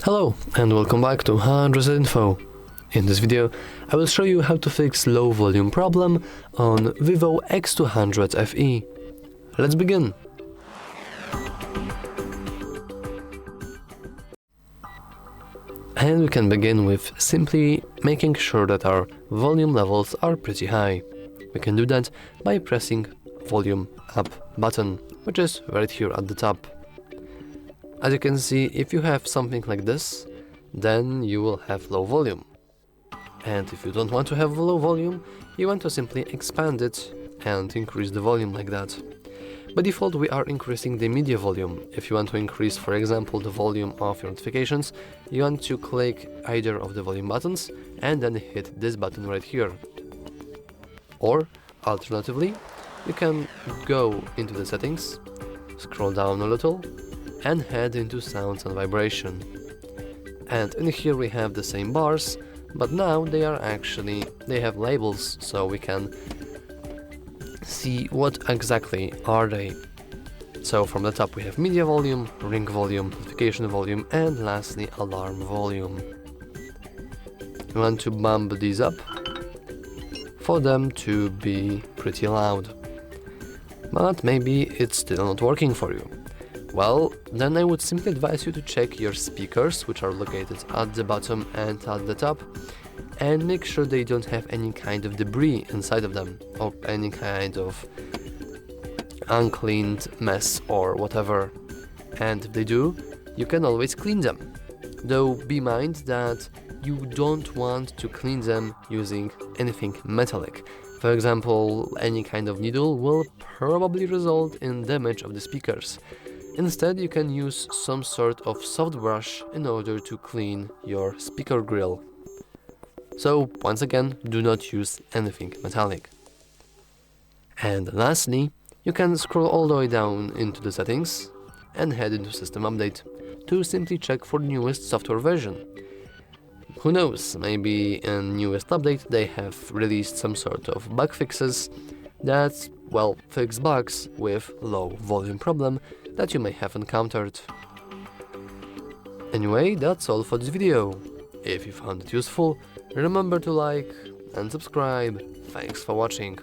Hello and welcome back to HardReset.Info. In this video, I will show you how to fix low volume problem on VIVO X200 FE. Let's begin. And we can begin with simply making sure that our volume levels are pretty high. We can do that by pressing volume up button, which is right here at the top. As you can see, if you have something like this, then you will have low volume. And if you don't want to have low volume, you want to simply expand it and increase the volume like that. By default, we are increasing the media volume. If you want to increase, for example, the volume of your notifications, you want to click either of the volume buttons and then hit this button right here. Or, alternatively, you can go into the settings, scroll down a little, and head into sounds and vibration. And in here we have the same bars, but now they have labels, so we can see what exactly are they. So from the top we have media volume, ring volume, notification volume, and lastly alarm volume. We want to bump these up for them to be pretty loud. But maybe it's still not working for you. Well, then I would simply advise you to check your speakers, which are located at the bottom and at the top, and make sure they don't have any kind of debris inside of them, or any kind of uncleaned mess or whatever. And if they do, you can always clean them. Though be mind that you don't want to clean them using anything metallic. For example, any kind of needle will probably result in damage of the speakers. Instead, you can use some sort of soft brush in order to clean your speaker grill. So, once again, do not use anything metallic. And lastly, you can scroll all the way down into the settings and head into System Update to simply check for newest software version. Who knows, maybe in newest update they have released some sort of bug fixes that, well, fix bugs with low volume problem that you may have encountered. Anyway, that's all for this video. If you found it useful, remember to like and subscribe. Thanks for watching.